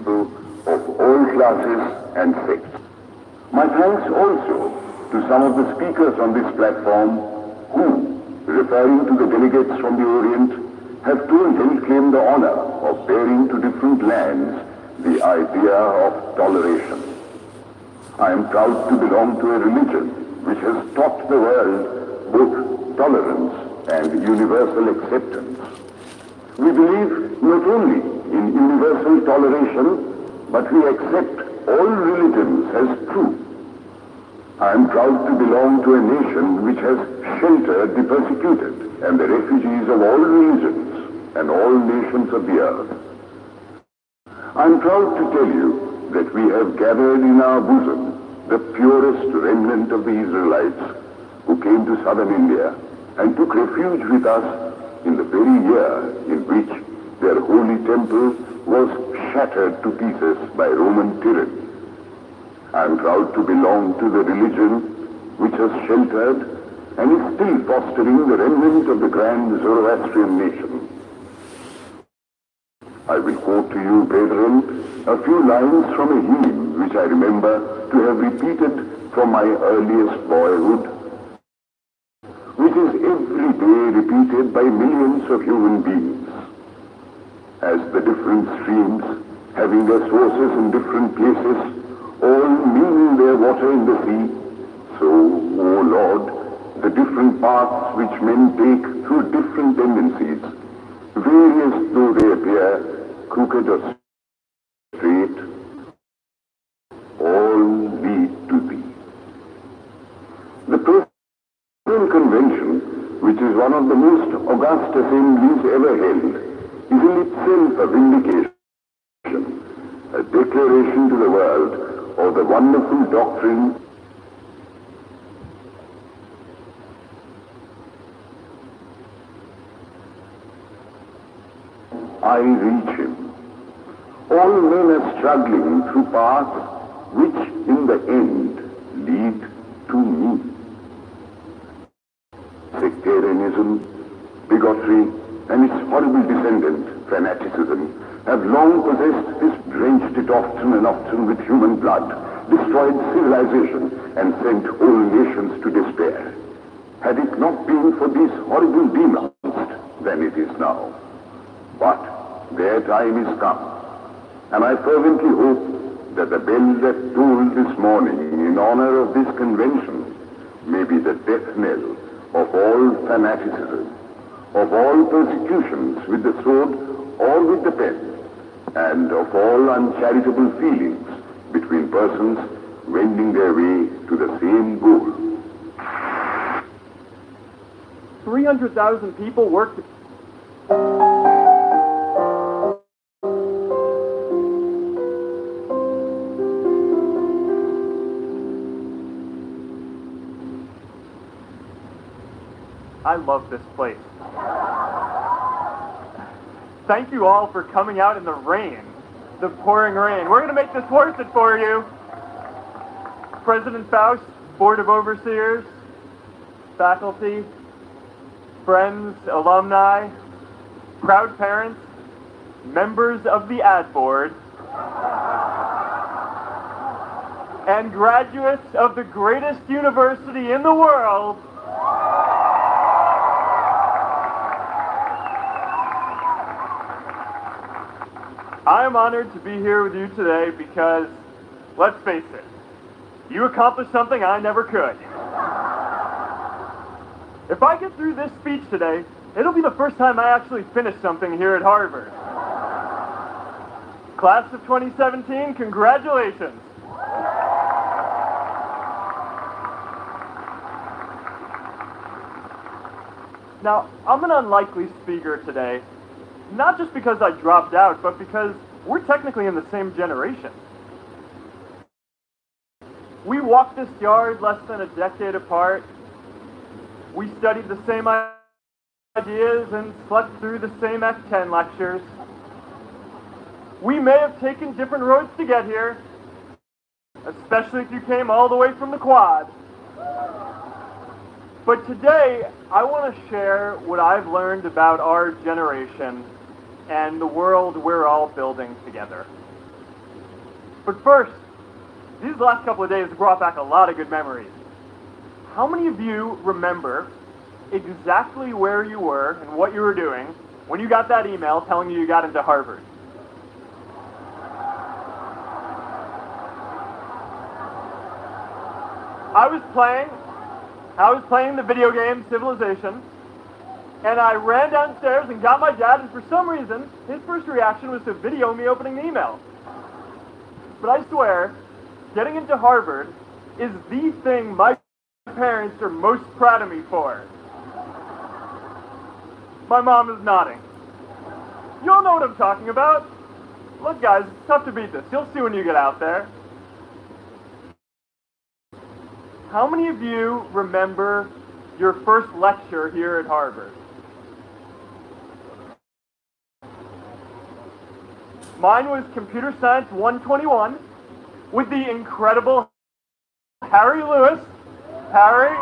people of all classes and sects. My thanks also to some of the speakers on this platform who, referring to the delegates from the Orient, have too often claimed the honor of bearing to different lands the idea of toleration. I am proud to belong to a religion which has taught the world both tolerance and universal acceptance. We believe not only in universal toleration, but we accept all religions as true. I am proud to belong to a nation which has sheltered the persecuted and the refugees of all religions and all nations of the earth. I am proud to tell you that we have gathered in our bosom the purest remnant of the Israelites who came to southern India and took refuge with us in the very year in which their holy temple was shattered to pieces by Roman tyranny. I am proud to belong to the religion which has sheltered and is still fostering the remnant of the grand Zoroastrian nation. I will quote to you, brethren, a few lines from a hymn which I remember to have repeated from my earliest boyhood, which is every day repeated by millions of human beings. As the different streams, having their sources in different places, all mingle their water in the sea, so, O Lord, the different paths which men take through different tendencies, various though they appear, crooked or straight, all lead to Thee. The Presbyterian Convention, which is one of the most august assemblies ever held, is in itself a vindication, a declaration to the world of the wonderful doctrine I reach Him. All men are struggling through paths which in the end lead to me. Sectarianism, bigotry, and its horrible descendant, fanaticism, have long possessed this, drenched it often and often with human blood, destroyed civilization, and sent whole nations to despair. Had it not been for these horrible demons, then it is now. But their time is come, and I fervently hope that the bell that tolled this morning in honor of this convention may be the death knell of all fanaticism, of all persecutions with the sword or with the pen, and of all uncharitable feelings between persons wending their way to the same goal. 300,000 people worked. I love this place. Thank you all for coming out in the rain, the pouring rain. We're going to make this worth it for you. President Faust, Board of Overseers, faculty, friends, alumni, proud parents, members of the ad board, and graduates of the greatest university in the world. I am honored to be here with you today because, let's face it, you accomplished something I never could. If I get through this speech today, it'll be the first time I actually finish something here at Harvard. Class of 2017, congratulations. Now, I'm an unlikely speaker today, not just because I dropped out, but because we're technically in the same generation. We walked this yard less than a decade apart. We studied the same ideas and slept through the same Act 10 lectures. We may have taken different roads to get here, especially if you came all the way from the Quad. But today, I want to share what I've learned about our generation and the world we're all building together. But first, these last couple of days brought back a lot of good memories. How many of you remember exactly where you were and what you were doing when you got that email telling you got into Harvard? I was playing the video game Civilization, and I ran downstairs and got my dad, and for some reason, his first reaction was to video me opening the email. But I swear, getting into Harvard is the thing my parents are most proud of me for. My mom is nodding. You'll know what I'm talking about. Look, guys, it's tough to beat this. You'll see when you get out there. How many of you remember your first lecture here at Harvard? Mine was Computer Science 121 with the incredible Harry Lewis. Harry.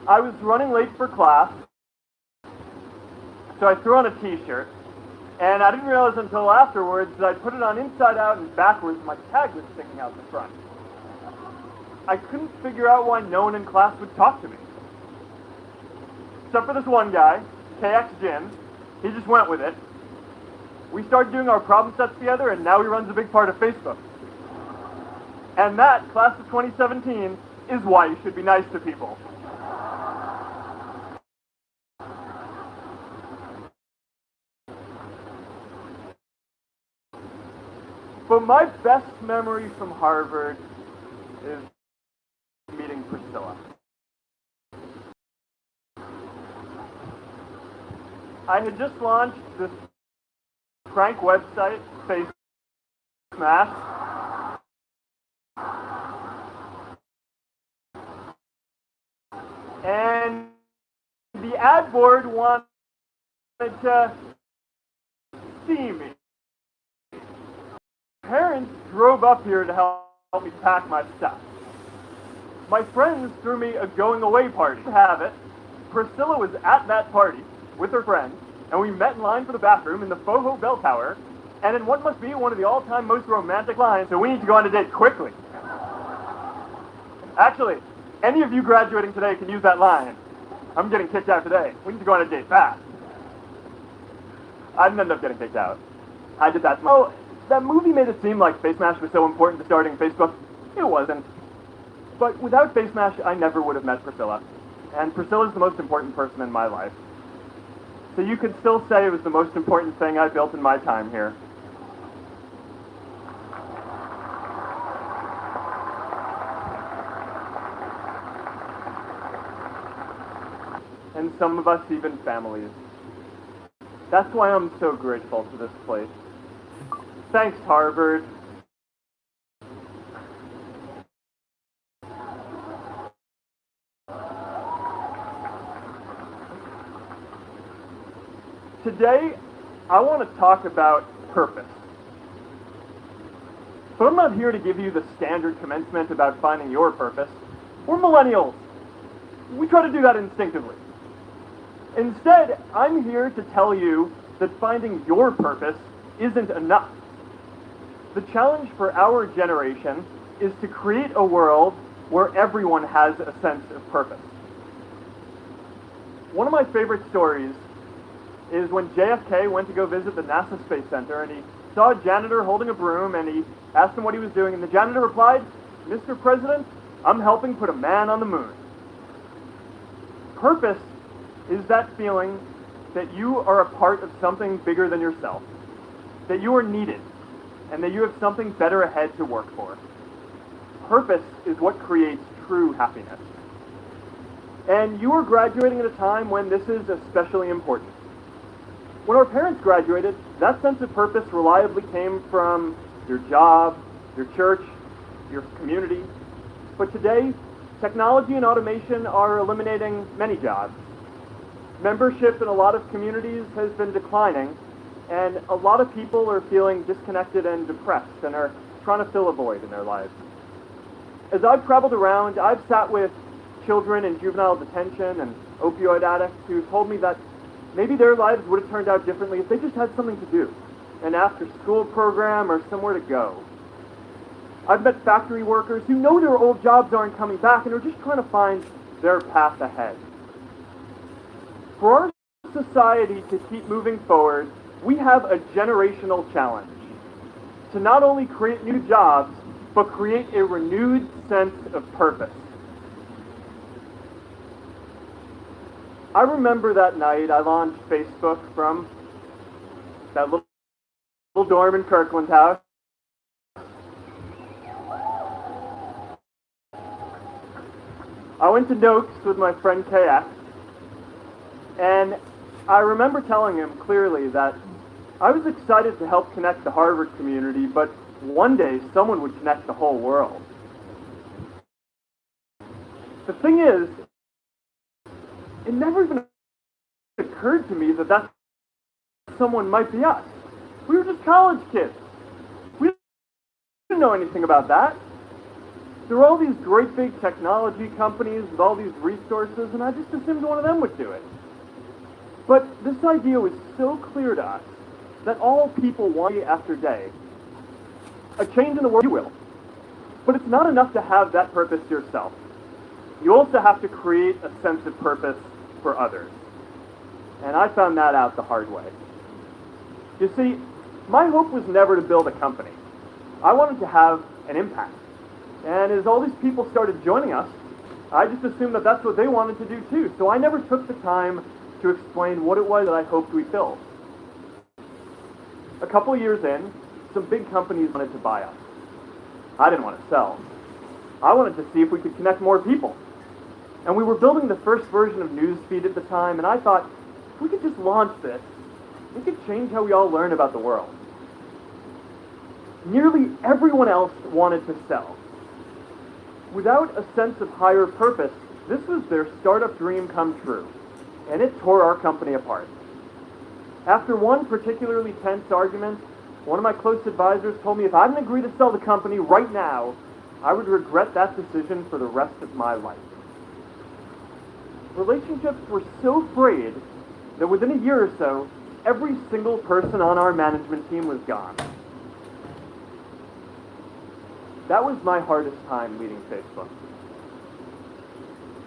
I was running late for class, so I threw on a t-shirt, and I didn't realize until afterwards that I put it on inside out and backwards and my tag was sticking out the front. I couldn't figure out why no one in class would talk to me. Except for this one guy, KX Jin. He just went with it. We started doing our problem sets together, and now he runs a big part of Facebook. And that, class of 2017, is why you should be nice to people. But my best memory from Harvard is meeting Priscilla. I had just launched this prank website, Face Smash. And the ad board wanted to see me. Parents drove up here to help me pack my stuff. My friends threw me a going away party. To have it, Priscilla was at that party with her friends, and we met in line for the bathroom in the Foho Bell Tower, and in what must be one of the all-time most romantic lines, so we need to go on a date quickly. Actually, any of you graduating today can use that line. I'm getting kicked out today. We need to go on a date fast. I didn't end up getting kicked out. I did that. Oh, that movie made it seem like Face Smash was so important to starting Facebook. It wasn't. But without Face Smash, I never would have met Priscilla. And Priscilla's the most important person in my life. So you could still say it was the most important thing I built in my time here. And some of us even families. That's why I'm so grateful to this place. Thanks, Harvard. Today, I want to talk about purpose. But I'm not here to give you the standard commencement about finding your purpose. We're millennials. We try to do that instinctively. Instead, I'm here to tell you that finding your purpose isn't enough. The challenge for our generation is to create a world where everyone has a sense of purpose. One of my favorite stories is when JFK went to go visit the NASA Space Center, and he saw a janitor holding a broom, and he asked him what he was doing, and the janitor replied, "Mr. President, I'm helping put a man on the moon." Purpose is that feeling that you are a part of something bigger than yourself, that you are needed, and that you have something better ahead to work for. Purpose is what creates true happiness. And you are graduating at a time when this is especially important. When our parents graduated, that sense of purpose reliably came from your job, your church, your community. But today, technology and automation are eliminating many jobs. Membership in a lot of communities has been declining, and a lot of people are feeling disconnected and depressed and are trying to fill a void in their lives. As I've traveled around, I've sat with children in juvenile detention and opioid addicts who told me that maybe their lives would have turned out differently if they just had something to do. an after-school program, or somewhere to go. I've met factory workers who know their old jobs aren't coming back and are just trying to find their path ahead. For our society to keep moving forward, we have a generational challenge to not only create new jobs, but create a renewed sense of purpose. I remember that night I launched Facebook from that little dorm in Kirkland House. I went to Noakes with my friend KX, and I remember telling him clearly that I was excited to help connect the Harvard community, but one day someone would connect the whole world. The thing is, it never even occurred to me that someone might be us. We were just college kids. We didn't know anything about that. There were all these great big technology companies with all these resources, and I just assumed one of them would do it. But this idea was so clear to us that all people want day after day. A change in the world, you will. But it's not enough to have that purpose yourself. You also have to create a sense of purpose for others. And I found that out the hard way. You see, my hope was never to build a company. I wanted to have an impact. And as all these people started joining us, I just assumed that that's what they wanted to do too. So I never took the time to explain what it was that I hoped we'd build. A couple of years in, some big companies wanted to buy us. I didn't want to sell. I wanted to see if we could connect more people. And we were building the first version of Newsfeed at the time, and I thought, if we could just launch this, it could change how we all learn about the world. Nearly everyone else wanted to sell. Without a sense of higher purpose, this was their startup dream come true, and it tore our company apart. After one particularly tense argument, one of my close advisors told me if I didn't agree to sell the company right now, I would regret that decision for the rest of my life. Relationships were so frayed that within a year or so, every single person on our management team was gone. That was my hardest time leading Facebook.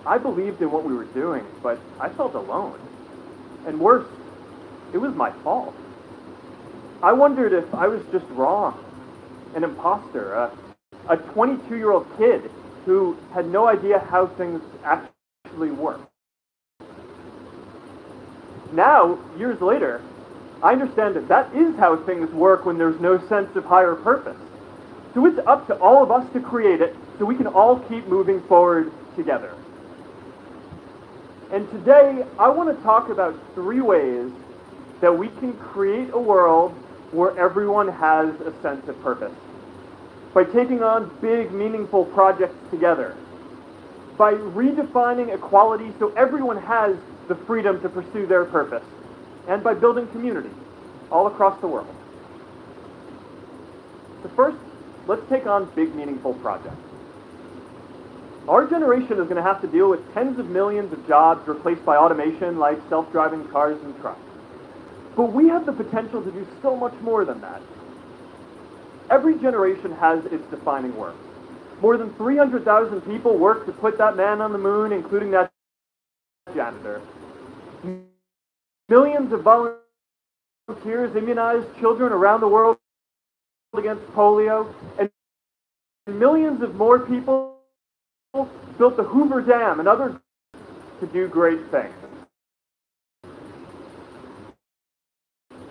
I believed in what we were doing, but I felt alone. And worse, it was my fault. I wondered if I was just wrong, an imposter, a 22-year-old kid who had no idea how things actually work. Now, years later, I understand that is how things work when there's no sense of higher purpose. So it's up to all of us to create it so we can all keep moving forward together. And today, I want to talk about 3 ways that we can create a world where everyone has a sense of purpose. By taking on big, meaningful projects together. By redefining equality so everyone has the freedom to pursue their purpose. And by building community all across the world. So first, let's take on big, meaningful projects. Our generation is going to have to deal with tens of millions of jobs replaced by automation like self-driving cars and trucks. But we have the potential to do so much more than that. Every generation has its defining work. More than 300,000 people worked to put that man on the moon, including that janitor. Millions of volunteers immunized children around the world against polio, and millions of more people built the Hoover Dam and other to do great things.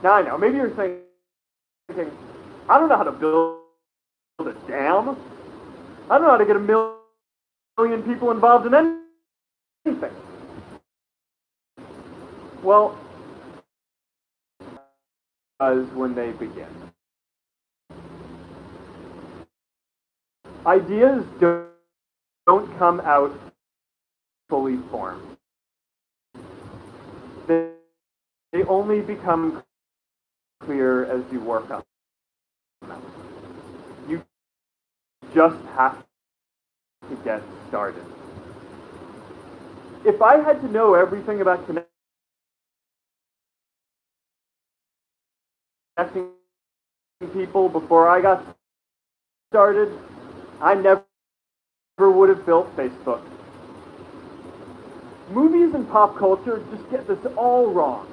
Now I know, maybe you're thinking, I don't know how to build a dam. I don't know how to get a million people involved in anything. Well, as when they begin. Ideas don't come out fully formed. They only become clear as you work on them. You just have to get started. If I had to know everything about connecting people before I got started, I never would have built Facebook. Movies and pop culture just get this all wrong.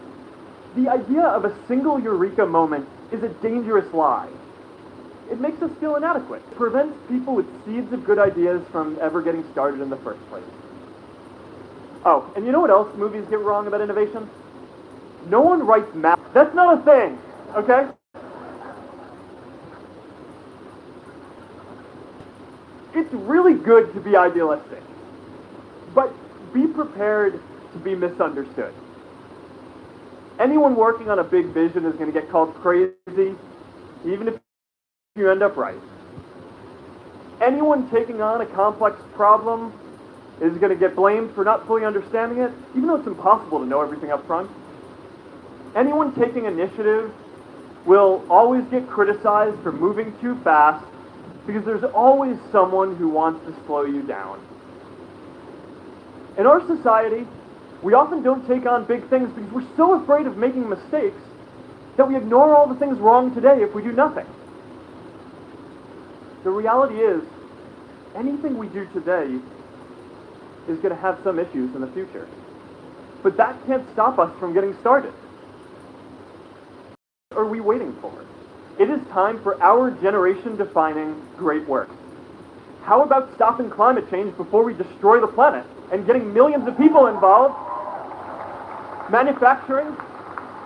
The idea of a single eureka moment is a dangerous lie. It makes us feel inadequate. It prevents people with seeds of good ideas from ever getting started in the first place. Oh, and you know what else movies get wrong about innovation? No one writes math. That's not a thing, okay? It's really good to be idealistic, but be prepared to be misunderstood. Anyone working on a big vision is going to get called crazy, even if you end up right. Anyone taking on a complex problem is going to get blamed for not fully understanding it, even though it's impossible to know everything up front. Anyone taking initiative will always get criticized for moving too fast, because there's always someone who wants to slow you down. In our society, we often don't take on big things because we're so afraid of making mistakes that we ignore all the things wrong today if we do nothing. The reality is, anything we do today is going to have some issues in the future. But that can't stop us from getting started. What are we waiting for? It is time for our generation-defining great work. How about stopping climate change before we destroy the planet and getting millions of people involved, manufacturing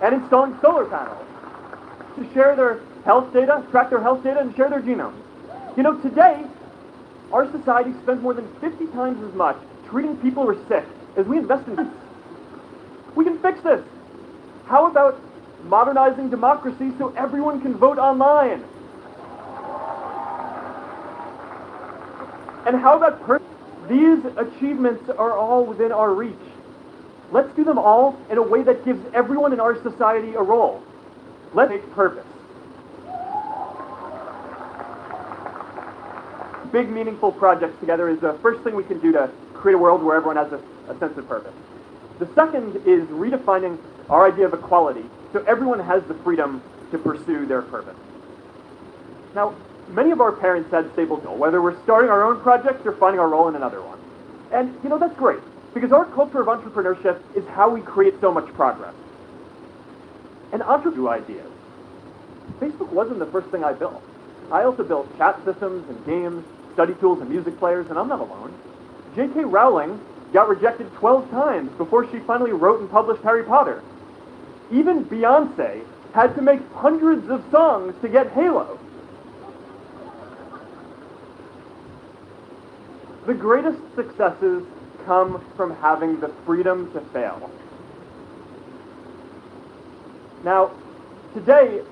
and installing solar panels to share their health data, track their health data, and share their genomes? You know, today, our society spends more than 50 times as much treating people who are sick as we invest in this. We can fix this. How about modernizing democracy so everyone can vote online? And how about these achievements are all within our reach. Let's do them all in a way that gives everyone in our society a role. Let's make purpose. Big, meaningful projects together is the first thing we can do to create a world where everyone has a sense of purpose. The second is redefining our idea of equality, so everyone has the freedom to pursue their purpose. Now, many of our parents had stable goals, whether we're starting our own projects or finding our role in another one. And, you know, that's great, because our culture of entrepreneurship is how we create so much progress. And ideas. Facebook wasn't the first thing I built. I also built chat systems and games, study tools and music players, and I'm not alone. J.K. Rowling got rejected 12 times before she finally wrote and published Harry Potter. Even Beyoncé had to make hundreds of songs to get Halo. The greatest successes come from having the freedom to fail. Now, today,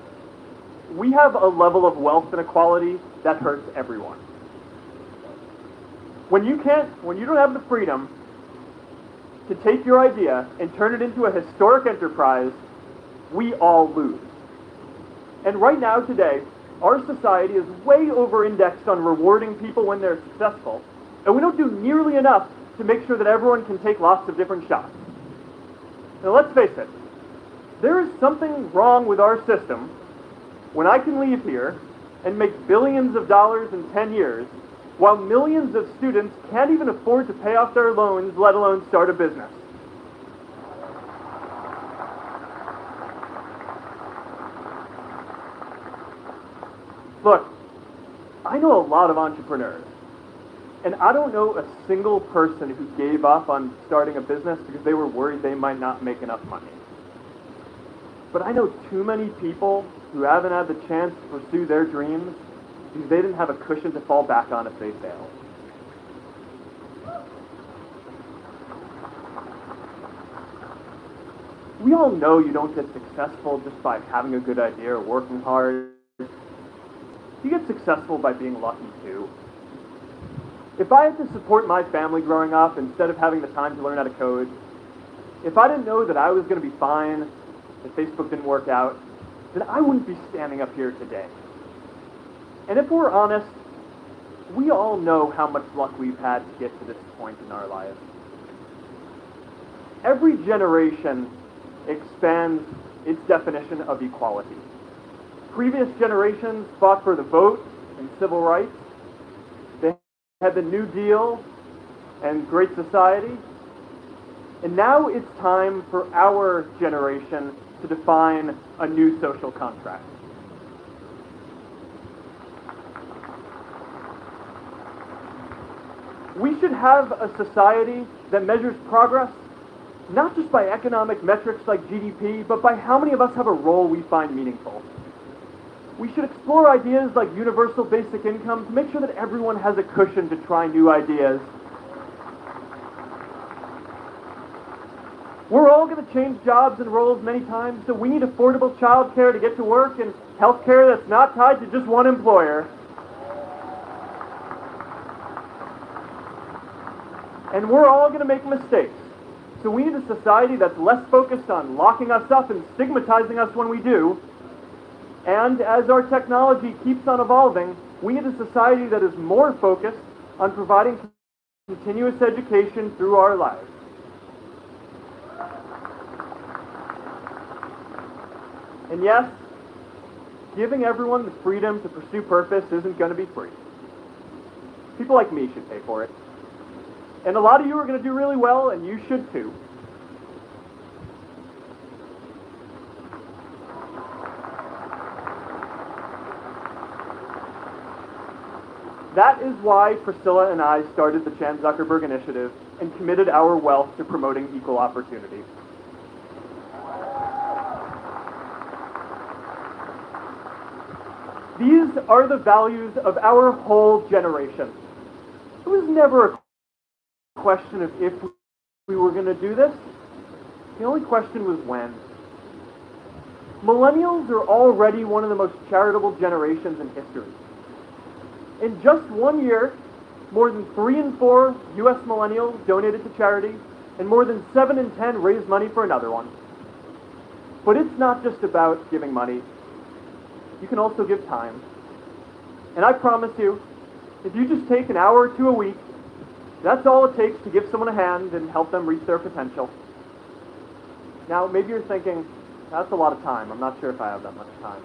we have a level of wealth inequality that hurts everyone. When you don't have the freedom to take your idea and turn it into a historic enterprise, we all lose. And right now, today, our society is way over-indexed on rewarding people when they're successful, and we don't do nearly enough to make sure that everyone can take lots of different shots. Now, let's face it, there is something wrong with our system when I can leave here and make billions of dollars in 10 years, while millions of students can't even afford to pay off their loans, let alone start a business. Look, I know a lot of entrepreneurs, and I don't know a single person who gave up on starting a business because they were worried they might not make enough money. But I know too many people who haven't had the chance to pursue their dreams because they didn't have a cushion to fall back on if they fail. We all know you don't get successful just by having a good idea or working hard. You get successful by being lucky too. If I had to support my family growing up instead of having the time to learn how to code, if I didn't know that I was going to be fine if Facebook didn't work out, then I wouldn't be standing up here today. And if we're honest, we all know how much luck we've had to get to this point in our lives. Every generation expands its definition of equality. Previous generations fought for the vote and civil rights. They had the New Deal and Great Society. And now it's time for our generation to define a new social contract. We should have a society that measures progress not just by economic metrics like GDP, but by how many of us have a role we find meaningful. We should explore ideas like universal basic income to make sure that everyone has a cushion to try new ideas. We're all going to change jobs and roles many times, so we need affordable child care to get to work and health care that's not tied to just one employer. And we're all going to make mistakes. So we need a society that's less focused on locking us up and stigmatizing us when we do. And as our technology keeps on evolving, we need a society that is more focused on providing continuous education through our lives. And yes, giving everyone the freedom to pursue purpose isn't going to be free. People like me should pay for it. And a lot of you are going to do really well, and you should too. That is why Priscilla and I started the Chan Zuckerberg Initiative and committed our wealth to promoting equal opportunity. These are the values of our whole generation. It was never a question of if we were going to do this. The only question was when. Millennials are already one of the most charitable generations in history. In just 1 year, more than 3 in 4 U.S. millennials donated to charity, and more than 7 in 10 raised money for another one. But it's not just about giving money. You can also give time. And I promise you, if you just take an hour or two a week, that's all it takes to give someone a hand and help them reach their potential. Now, maybe you're thinking, that's a lot of time. I'm not sure if I have that much time.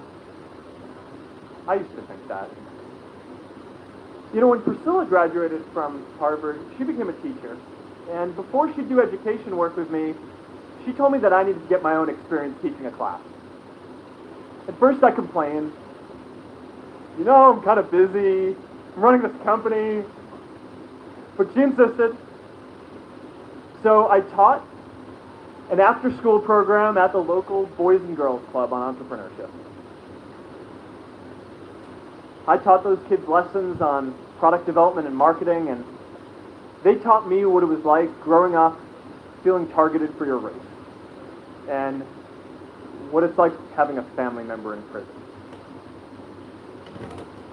I used to think that. You know, when Priscilla graduated from Harvard, she became a teacher. And before she'd do education work with me, she told me that I needed to get my own experience teaching a class. At first I complained. You know, I'm kind of busy. I'm running this company. But she insisted. So I taught an after-school program at the local Boys and Girls Club on entrepreneurship. I taught those kids lessons on product development and marketing, and they taught me what it was like growing up feeling targeted for your race, and what it's like having a family member in prison.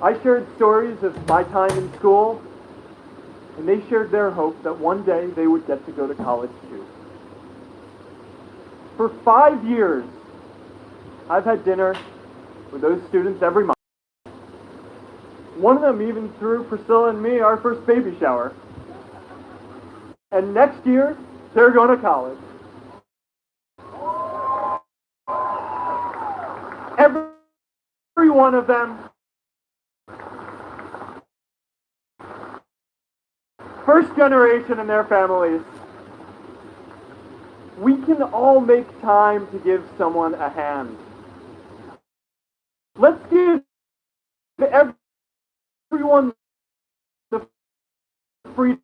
I shared stories of my time in school, and they shared their hope that one day they would get to go to college too. For 5 years, I've had dinner with those students every month. One of them even threw Priscilla and me our first baby shower. And next year, they're going to college. Every one of them. First generation in their families. We can all make time to give someone a hand. Let's give everyone the freedom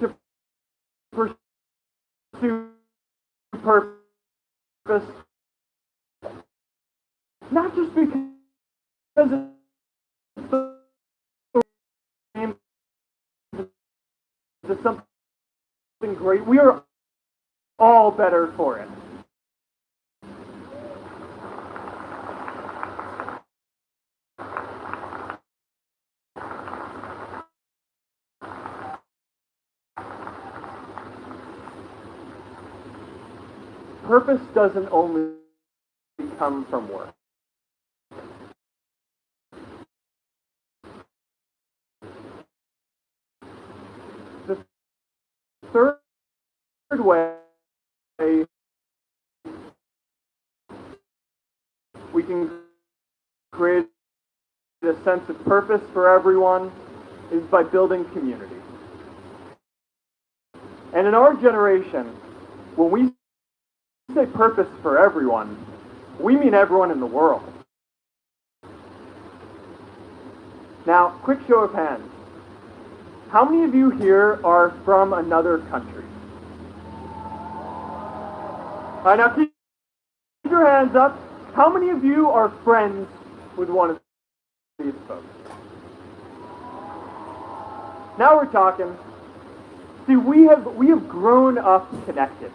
to pursue purpose, not just because it's the same, it's something great. We are all better for it. Purpose doesn't only come from work. The third way can create a sense of purpose for everyone is by building community. And in our generation, when we say purpose for everyone, we mean everyone in the world. Now, quick show of hands. How many of you here are from another country? All right, now keep your hands up. How many of you are friends with one of these folks? Now we're talking. See, we have grown up connected.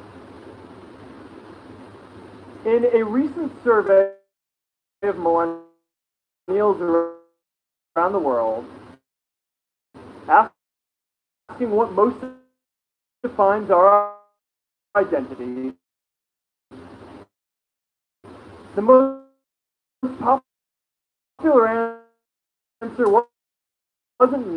In a recent survey of millennials around the world, asking what most defines our identity, the most popular answer wasn't